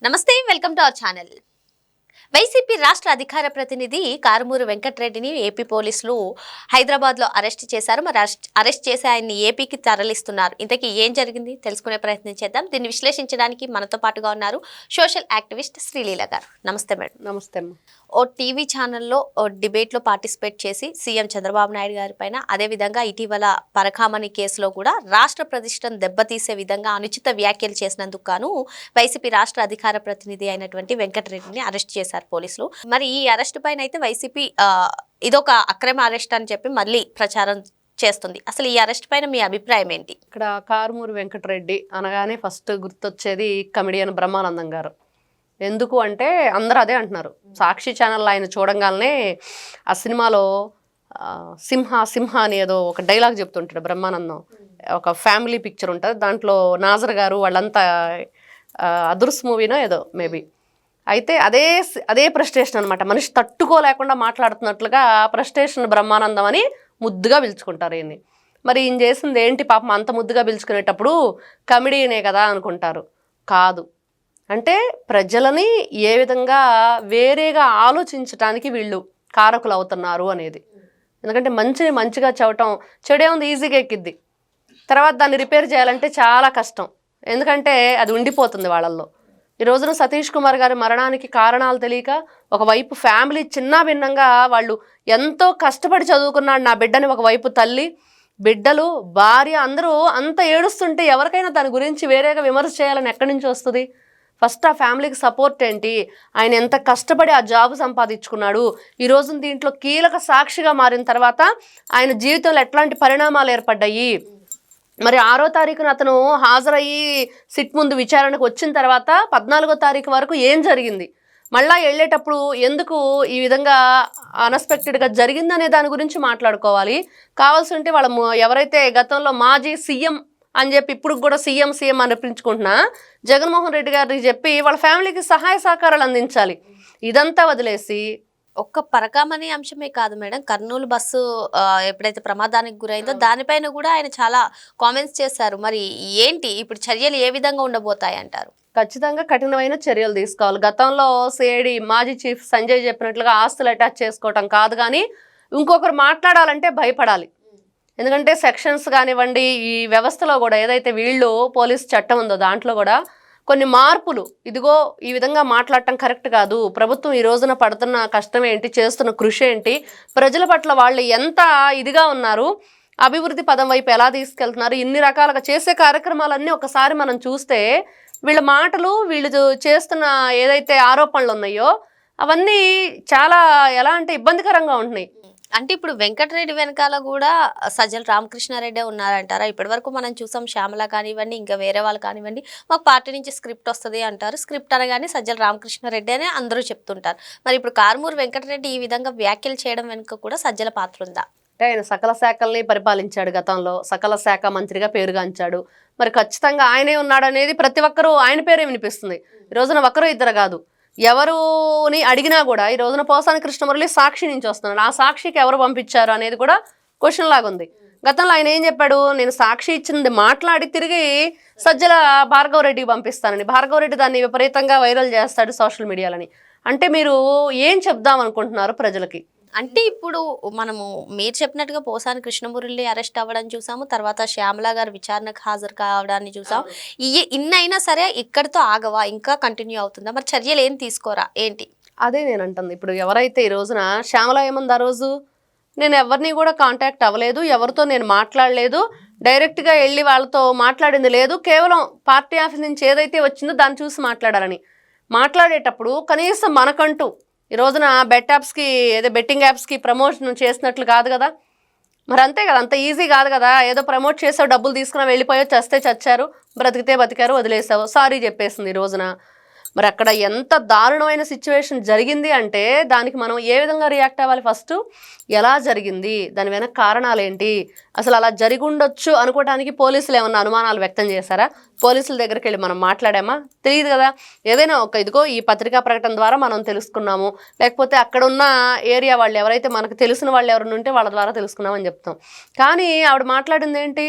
నమస్తే welcome to our channel. YCP రాష్ట్ర అధికార ప్రతినిధి కారుమూరి వెంకటరెడ్డిని ఏపీ పోలీసులు హైదరాబాద్లో అరెస్ట్ చేశారు. మరి అరెస్ట్ చేసి ఆయన్ని ఏపీకి తరలిస్తున్నారు. ఇంతకీ ఏం జరిగింది తెలుసుకునే ప్రయత్నం చేద్దాం. దీన్ని విశ్లేషించడానికి మనతో పాటుగా ఉన్నారు సోషల్ యాక్టివిస్ట్ శ్రీలీల గారు. నమస్తే మేడం. నమస్తే. ఓ టీవీ ఛానల్లో డిబేట్లో పార్టిసిపేట్ చేసి సీఎం చంద్రబాబు నాయుడు గారి పైన, అదేవిధంగా ఇటీవల పరకామణి కేసులో కూడా రాష్ట్ర ప్రతిష్టను దెబ్బతీసే విధంగా అనుచిత వ్యాఖ్యలు చేసినందుకు గాను వైసీపీ రాష్ట్ర అధికార ప్రతినిధి అయినటువంటి వెంకటరెడ్డిని అరెస్ట్ చేశారు పోలీసులు. మరి ఈ అరెస్ట్ పైన అయితే వైసీపీ ఇదొక అక్రమ అరెస్ట్ అని చెప్పి మళ్ళీ ప్రచారం చేస్తుంది. అసలు ఈ అరెస్ట్ పైన మీ అభిప్రాయం ఏంటి? ఇక్కడ కారుమూరి వెంకటరెడ్డి అనగానే ఫస్ట్ గుర్తొచ్చేది కమెడియన్ బ్రహ్మానందం గారు. ఎందుకు అంటే అందరూ అదే అంటున్నారు. సాక్షి ఛానల్ ఆయన చూడంగానే ఆ సినిమాలో సింహ సింహ అని ఏదో ఒక డైలాగ్ చెప్తుంటాడు బ్రహ్మానందం. ఒక ఫ్యామిలీ పిక్చర్ ఉంటుంది, దాంట్లో నాజర్ గారు వాళ్ళంతా అదుర్స్ మూవీనో ఏదో మేబీ. అయితే అదే ఫ్రస్ట్రేషన్ అనమాట. మనిషి తట్టుకోలేకుండా మాట్లాడుతున్నట్లుగా ఫ్రస్ట్రేషన్ బ్రహ్మానందం అని ముద్దుగా పిలుచుకుంటారు ఈయన్ని. మరి ఈయన చేసింది ఏంటి పాపం అంత ముద్దుగా పిలుచుకునేటప్పుడు కమెడీనే కదా అనుకుంటారు. కాదు, అంటే ప్రజలని ఏ విధంగా వేరేగా ఆలోచించడానికి వీళ్ళు కారకులు అవుతున్నారు అనేది. ఎందుకంటే మంచిని మంచిగా చెప్పటం, చెడే ఉంది ఈజీగా ఎక్కిద్ది, తర్వాత దాన్ని రిపేర్ చేయాలంటే చాలా కష్టం. ఎందుకంటే అది ఉండిపోతుంది వాళ్ళల్లో. ఈ రోజున సతీష్ కుమార్ గారి మరణానికి కారణాలు తెలియక ఒకవైపు ఫ్యామిలీ చిన్న భిన్నంగా వాళ్ళు ఎంతో కష్టపడి చదువుకున్నాడు నా బిడ్డని, ఒకవైపు తల్లి, బిడ్డలు, భార్య అందరూ అంత ఏడుస్తుంటే ఎవరికైనా దాని గురించి వేరేగా విమర్శ చేయాలని ఎక్కడి నుంచి వస్తుంది? ఫస్ట్ ఆ ఫ్యామిలీకి సపోర్ట్ ఏంటి? ఆయన ఎంత కష్టపడి ఆ జాబ్ సంపాదించుకున్నాడు, ఈ రోజున దీంట్లో కీలక సాక్షిగా మారిన తర్వాత ఆయన జీవితంలో ఎట్లాంటి పరిణామాలు ఏర్పడ్డాయి. మరి 6వ తారీఖున అతను హాజరయ్యి సిట్ ముందు విచారణకు వచ్చిన తర్వాత 14వ తారీఖు వరకు ఏం జరిగింది, మళ్ళా వెళ్ళేటప్పుడు ఎందుకు ఈ విధంగా అన్ఎక్స్పెక్టెడ్గా జరిగిందనే దాని గురించి మాట్లాడుకోవాలి. కావాల్సి ఉంటే వాళ్ళ ఎవరైతే గతంలో మాజీ సీఎం అని చెప్పి ఇప్పుడు కూడా సీఎం అనిపించుకుంటున్నా జగన్మోహన్ రెడ్డి గారికి చెప్పి వాళ్ళ ఫ్యామిలీకి సహాయ సహకారాలు అందించాలి. ఇదంతా వదిలేసి ఒక్క పరకామణి అంశమే కాదు మేడం, కర్నూలు బస్సు ఎప్పుడైతే ప్రమాదానికి గురైందో దానిపైన కూడా ఆయన చాలా కామెంట్స్ చేశారు. మరి ఏంటి ఇప్పుడు చర్యలు ఏ విధంగా ఉండబోతాయి అంటారు? ఖచ్చితంగా కఠినమైన చర్యలు తీసుకోవాలి. గతంలో సిఐడి మాజీ చీఫ్ సంజయ్ చెప్పినట్లుగా ఆస్తులు అటాచ్ చేసుకోవటం కాదు, కానీ ఇంకొకరు మాట్లాడాలంటే భయపడాలి. ఎందుకంటే సెక్షన్స్ కానివ్వండి, ఈ వ్యవస్థలో కూడా ఏదైతే వీళ్ళు పోలీస్ చట్టం ఉందో దాంట్లో కూడా కొన్ని మార్పులు, ఇదిగో ఈ విధంగా మాట్లాడటం కరెక్ట్ కాదు, ప్రభుత్వం ఈ రోజున పడుతున్న కష్టం ఏంటి, చేస్తున్న కృషి ఏంటి, ప్రజల పట్ల వాళ్ళు ఎంత ఇదిగా ఉన్నారు, అభివృద్ధి పదం వైపు ఎలా తీసుకెళ్తున్నారు, ఇన్ని రకాలుగా చేసే కార్యక్రమాలన్నీ ఒకసారి మనం చూస్తే వీళ్ళ మాటలు, వీళ్ళు చేస్తున్న ఏదైతే ఆరోపణలు ఉన్నాయో అవన్నీ చాలా ఎలా అంటే ఇబ్బందికరంగా ఉంటున్నాయి. అంటే ఇప్పుడు వెంకటరెడ్డి వెనకాల కూడా సజ్జల రామకృష్ణారెడ్డి ఉన్నారంటారా? ఇప్పటి వరకు మనం చూసాం శ్యామల కానివ్వండి, ఇంకా వేరే వాళ్ళు కానివ్వండి, మాకు పార్టీ నుంచి స్క్రిప్ట్ వస్తుంది అంటారు. స్క్రిప్ట్ అనగానే సజ్జల రామకృష్ణారెడ్డి అని అందరూ చెప్తుంటారు. మరి ఇప్పుడు కారుమూరి వెంకటరెడ్డి ఈ విధంగా వ్యాఖ్యలు చేయడం వెనుక కూడా సజ్జల పాత్ర ఉందా? అంటే ఆయన సకల శాఖల్ని పరిపాలించాడు, గతంలో సకల శాఖ మంత్రిగా పేరుగాంచాడు. మరి ఖచ్చితంగా ఆయనే ఉన్నాడు అనేది ప్రతి ఒక్కరూ ఆయన పేరే వినిపిస్తుంది. ఈ రోజున ఒకరు ఇద్దరు కాదు, ఎవరుని అడిగినా కూడా ఈ రోజున పోసాని కృష్ణమురళి సాక్షి నుంచి వస్తున్నాడు. ఆ సాక్షికి ఎవరు పంపించారు అనేది కూడా క్వశ్చన్ లాగా ఉంది. గతంలో ఆయన ఏం చెప్పాడు, నేను సాక్షి ఇచ్చింది మాట్లాడి తిరిగి సజ్జల భార్గవరెడ్డికి పంపిస్తానని. భార్గవరెడ్డి దాన్ని విపరీతంగా వైరల్ చేస్తాడు సోషల్ మీడియాలని. అంటే మీరు ఏం చెప్దాం అనుకుంటున్నారు ప్రజలకి? అంటే ఇప్పుడు మనము మీరు చెప్పినట్టుగా పోసాని కృష్ణమురళి అరెస్ట్ అవ్వడం చూసాము, తర్వాత శ్యామల గారు విచారణకు హాజరు కావడాన్ని చూసాం. ఇన్నైనా సరే ఇక్కడితో ఆగవా, ఇంకా కంటిన్యూ అవుతుందా? మరి చర్యలు ఏం తీసుకోరా ఏంటి? అదే నేను అంటుంది. ఇప్పుడు ఎవరైతే ఈ రోజున శ్యామల ఏముంది, ఆ రోజు నేను ఎవరిని కూడా కాంటాక్ట్ అవ్వలేదు, ఎవరితో నేను మాట్లాడలేదు, డైరెక్ట్గా వెళ్ళి వాళ్ళతో మాట్లాడింది లేదు, కేవలం పార్టీ ఆఫీస్ నుంచి ఏదైతే వచ్చిందో దాన్ని చూసి మాట్లాడాలని. మాట్లాడేటప్పుడు కనీసం మనకంటూ ఈ రోజున బెట్టింగ్ యాప్స్కి ప్రమోషన్ చేసినట్లు కాదు కదా. మరి అంతే కదా, అంత ఈజీ కాదు కదా. ఏదో ప్రమోట్ చేసావు, డబ్బులు తీసుకున్నా, వెళ్ళిపోయావు, చస్తే చచ్చారు, బ్రతికితే బతికారు, వదిలేసావు, సారీ చెప్పేసింది ఈ రోజున. మరి అక్కడ ఎంత దారుణమైన సిచ్యువేషన్ జరిగింది అంటే దానికి మనం ఏ విధంగా రియాక్ట్ అవ్వాలి? ఫస్ట్ ఎలా జరిగింది, దాని వెనక కారణాలు ఏంటి, అసలు అలా జరిగి ఉండొచ్చు అనుకోవడానికి పోలీసులు ఏమన్నా అనుమానాలు వ్యక్తం చేశారా? పోలీసుల దగ్గరికి వెళ్ళి మనం మాట్లాడామా? తెలియదు కదా. ఏదైనా ఇదిగో ఈ పత్రికా ప్రకటన ద్వారా మనం తెలుసుకున్నాము, లేకపోతే అక్కడ ఉన్న ఏరియా వాళ్ళు ఎవరైతే మనకు తెలిసిన వాళ్ళు ఎవరైనా ఉంటే వాళ్ళ ద్వారా తెలుసుకున్నామని చెప్తాం. కానీ ఆవిడ మాట్లాడింది ఏంటి,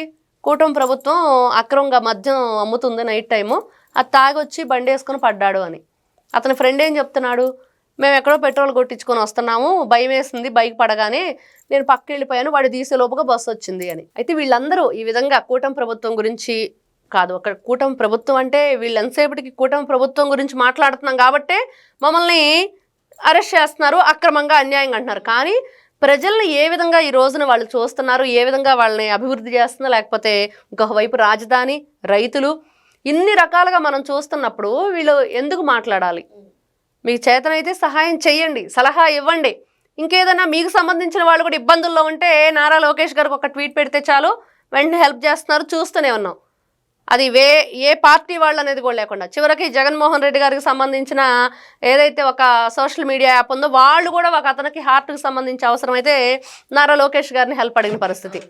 కూటమి ప్రభుత్వం అక్రమంగా మద్యం అమ్ముతుంది నైట్ టైము, అది తాగొచ్చి బండి వేసుకొని పడ్డాడు అని. అతని ఫ్రెండ్ ఏం చెప్తున్నాడు, మేము ఎక్కడో పెట్రోల్ కొట్టించుకొని వస్తున్నాము, భయం వేసింది బైక్ పడగానే నేను పక్కకి వెళ్ళిపోయాను, వాడు తీసే లోపుగా బస్సు వచ్చింది అని. అయితే వీళ్ళందరూ ఈ విధంగా కూటమి ప్రభుత్వం గురించి కాదు, అక్కడ కూటమి ప్రభుత్వం అంటే వీళ్ళు ఎంతసేపటికి కూటమి ప్రభుత్వం గురించి మాట్లాడుతున్నాం కాబట్టే మమ్మల్ని అరెస్ట్ చేస్తున్నారు, అక్రమంగా అన్యాయంగా అంటున్నారు. కానీ ప్రజల్ని ఏ విధంగా ఈ రోజున వాళ్ళు చూస్తున్నారు, ఏ విధంగా వాళ్ళని అభివృద్ధి చేస్తున్నారు, లేకపోతే ఇంకొకవైపు రాజధాని, రైతులు, ఇన్ని రకాలుగా మనం చూస్తున్నప్పుడు వీళ్ళు ఎందుకు మాట్లాడాలి? మీకు చేతనైతే సహాయం చెయ్యండి, సలహా ఇవ్వండి. ఇంకేదైనా మీకు సంబంధించిన వాళ్ళు కూడా ఇబ్బందుల్లో ఉంటే నారా లోకేష్ గారికి ఒక ట్వీట్ పెడితే చాలు, వెంటనే హెల్ప్ చేస్తున్నారు, చూస్తూనే ఉన్నాం. అది ఏ పార్టీ వాళ్ళు అనేది కూడా లేకుండా చివరికి జగన్మోహన్ రెడ్డి గారికి సంబంధించిన ఏదైతే ఒక సోషల్ మీడియా యాప్ ఉందో వాళ్ళు కూడా ఒక అతనికి హార్ట్కి సంబంధించి అవసరమైతే నారా లోకేష్ గారిని హెల్ప్ అడిగిన పరిస్థితి.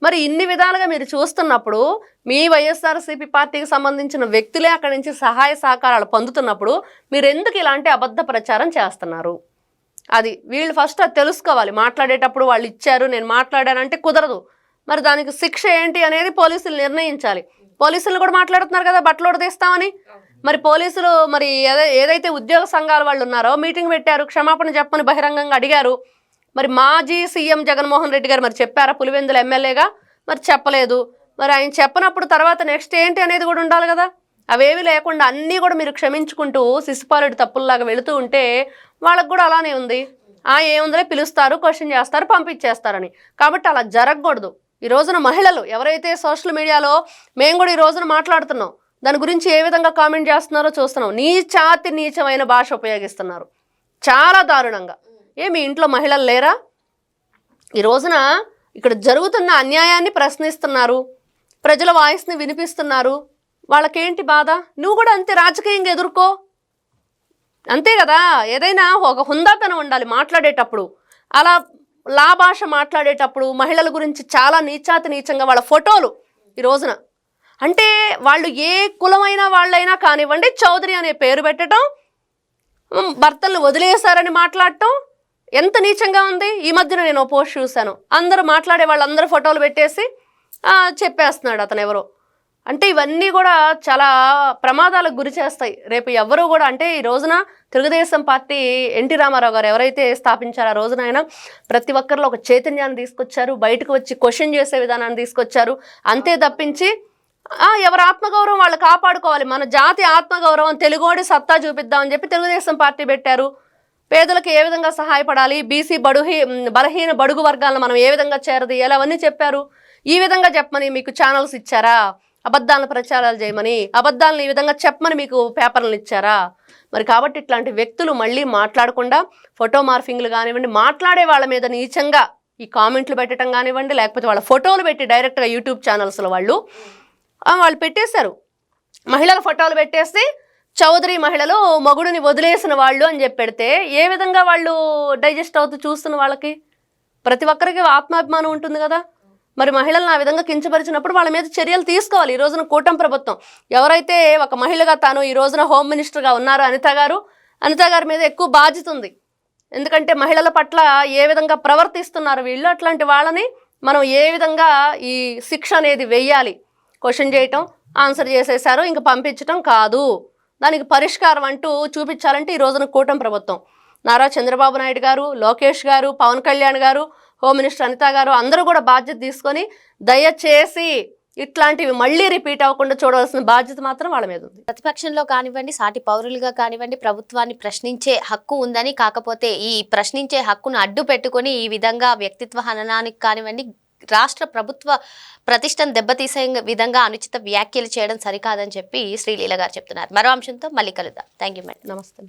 మరి ఇన్ని విధాలుగా మీరు చూస్తున్నప్పుడు మీ వైఎస్ఆర్సీపీ పార్టీకి సంబంధించిన వ్యక్తులే అక్కడి నుంచి సహాయ సహకారాలు పొందుతున్నప్పుడు మీరు ఎందుకు ఇలాంటి అబద్ధ ప్రచారం చేస్తున్నారు? అది వీళ్ళు ఫస్ట్ అది తెలుసుకోవాలి. మాట్లాడేటప్పుడు వాళ్ళు ఇచ్చారు, నేను మాట్లాడానంటే కుదరదు. మరి దానికి శిక్ష ఏంటి అనేది పోలీసులు నిర్ణయించాలి. పోలీసులు కూడా మాట్లాడుతున్నారు కదా బట్టలు తీస్తామని. మరి పోలీసులు మరి ఏదైతే ఉద్యోగ సంఘాల వాళ్ళు ఉన్నారో మీటింగ్ పెట్టారు, క్షమాపణ చెప్పమని బహిరంగంగా అడిగారు. మరి మాజీ సీఎం జగన్మోహన్ రెడ్డి గారు మరి చెప్పారా పులివెందుల ఎమ్మెల్యేగా? మరి చెప్పలేదు. మరి ఆయన చెప్పనప్పుడు తర్వాత నెక్స్ట్ ఏంటి అనేది కూడా ఉండాలి కదా. అవేవి లేకుండా అన్నీ కూడా మీరు క్షమించుకుంటూ శిశుపాలుడి తప్పుల్లాగా వెళుతూ ఉంటే వాళ్ళకు కూడా అలానే ఉంది. ఏముందిలే పిలుస్తారు, క్వశ్చన్ చేస్తారు, పంపించేస్తారని. కాబట్టి అలా జరగకూడదు. ఈ రోజున మహిళలు ఎవరైతే సోషల్ మీడియాలో మేము కూడా ఈ రోజున మాట్లాడుతున్నాం, దాని గురించి ఏ విధంగా కామెంట్ చేస్తున్నారో చూస్తున్నాం. నీచమైన భాష ఉపయోగిస్తున్నారు చాలా దారుణంగా. మీ ఇంట్లో మహిళలు లేరా? ఈ రోజున ఇక్కడ జరుగుతున్న అన్యాయాన్ని ప్రశ్నిస్తున్నారు, ప్రజల వాయిస్ని వినిపిస్తున్నారు. వాళ్ళకేంటి బాధ? నువ్వు కూడా అంతే రాజకీయంగా ఎదుర్కో, అంతే కదా. ఏదైనా ఒక హుందాతనం ఉండాలి మాట్లాడేటప్పుడు. అలా భాష మాట్లాడేటప్పుడు మహిళల గురించి చాలా నీచంగా వాళ్ళ ఫోటోలు ఈ రోజున, అంటే వాళ్ళు ఏ కులమైనా వాళ్ళైనా కానివ్వండి, చౌదరి అనే పేరు పెట్టడం, భర్తలను వదిలేశారని మాట్లాడటం ఎంత నీచంగా ఉంది. ఈ మధ్యన నేను ఓ పోస్ట్ చూశాను, అందరూ మాట్లాడే వాళ్ళందరూ ఫోటోలు పెట్టేసి చెప్పేస్తున్నాడు అతను ఎవరో. అంటే ఇవన్నీ కూడా చాలా ప్రమాదాలకు గురి చేస్తాయి. రేపు ఎవరు కూడా అంటే ఈ రోజున తెలుగుదేశం పార్టీ ఎన్టీ రామారావు గారు ఎవరైతే స్థాపించారో ఆ రోజున ఆయన ప్రతి ఒక్కరిలో ఒక చైతన్యాన్ని తీసుకొచ్చారు, బయటకు వచ్చి క్వశ్చన్ చేసే విధానాన్ని తీసుకొచ్చారు. అంతే తప్పించి ఎవరి ఆత్మగౌరవం వాళ్ళు కాపాడుకోవాలి, మన జాతి ఆత్మగౌరవం, తెలుగోడి సత్తా చూపిద్దామని చెప్పి తెలుగుదేశం పార్టీ పెట్టారు. పేదలకు ఏ విధంగా సహాయపడాలి, బీసీ బలహీన బడుగు వర్గాలను మనం ఏ విధంగా చేరదీయాలి అవన్నీ చెప్పారు. ఈ విధంగా చెప్పమని మీకు ఛానల్స్ ఇచ్చారా? అబద్ధాలను ప్రచారాలు చేయమని, అబద్ధాలను ఈ విధంగా చెప్పమని మీకు పేపర్లను ఇచ్చారా? మరి కాబట్టి ఇట్లాంటి వ్యక్తులు మళ్ళీ మాట్లాడకుండా ఫోటో మార్ఫింగ్లు కానివ్వండి, మాట్లాడే వాళ్ళ మీద నీచంగా ఈ కామెంట్లు పెట్టడం కానివ్వండి, లేకపోతే వాళ్ళ ఫోటోలు పెట్టి డైరెక్ట్గా యూట్యూబ్ ఛానల్స్లో వాళ్ళు పెట్టేశారు. మహిళల ఫోటోలు పెట్టేసి చౌదరి మహిళలు మగుడిని వదిలేసిన వాళ్ళు అని చెప్పి పెడితే ఏ విధంగా వాళ్ళు డైజెస్ట్ అవుతూ చూస్తున్న వాళ్ళకి? ప్రతి ఒక్కరికి ఆత్మాభిమానం ఉంటుంది కదా. మరి మహిళలను ఆ విధంగా కించపరిచినప్పుడు వాళ్ళ మీద చర్యలు తీసుకోవాలి. ఈ రోజున కూటమి ప్రభుత్వం ఎవరైతే ఒక మహిళగా తాను ఈ రోజున హోమ్ మినిస్టర్గా ఉన్నారో అనిత గారి మీద ఎక్కువ బాధ్యత ఉంది. ఎందుకంటే మహిళల పట్ల ఏ విధంగా ప్రవర్తిస్తున్నారు వీళ్ళు, అట్లాంటి వాళ్ళని మనం ఏ విధంగా ఈ శిక్ష అనేది వెయ్యాలి. క్వశ్చన్ చేయటం, ఆన్సర్ చేసేసారు, ఇంక పంపించటం కాదు. దానికి పరిష్కారం అంటూ చూపించాలంటే ఈ రోజున కూటమి ప్రభుత్వం నారా చంద్రబాబు నాయుడు గారు, లోకేష్ గారు, పవన్ కళ్యాణ్ గారు, హోమ్ మినిస్టర్ అనిత గారు అందరూ కూడా బాధ్యత తీసుకొని దయచేసి ఇట్లాంటివి మళ్ళీ రిపీట్ అవ్వకుండా చూడవలసిన బాధ్యత మాత్రం వాళ్ళ మీద ఉంది. ప్రతిపక్షంలో కానివ్వండి, సాటి పౌరులుగా కానివ్వండి, ప్రభుత్వాన్ని ప్రశ్నించే హక్కు ఉందని, కాకపోతే ఈ ప్రశ్నించే హక్కును అడ్డు పెట్టుకొని ఈ విధంగా వ్యక్తిత్వ హననానికి కానివ్వండి, రాష్ట్ర ప్రభుత్వ ప్రతిష్టను దెబ్బతీసే విధంగా అనుచిత వ్యాఖ్యలు చేయడం సరికాదని చెప్పి శ్రీలీల గారు చెప్తున్నారు. మరో అంశంతో మళ్ళీ కలుద్దాం. Thank you madam. నమస్తే.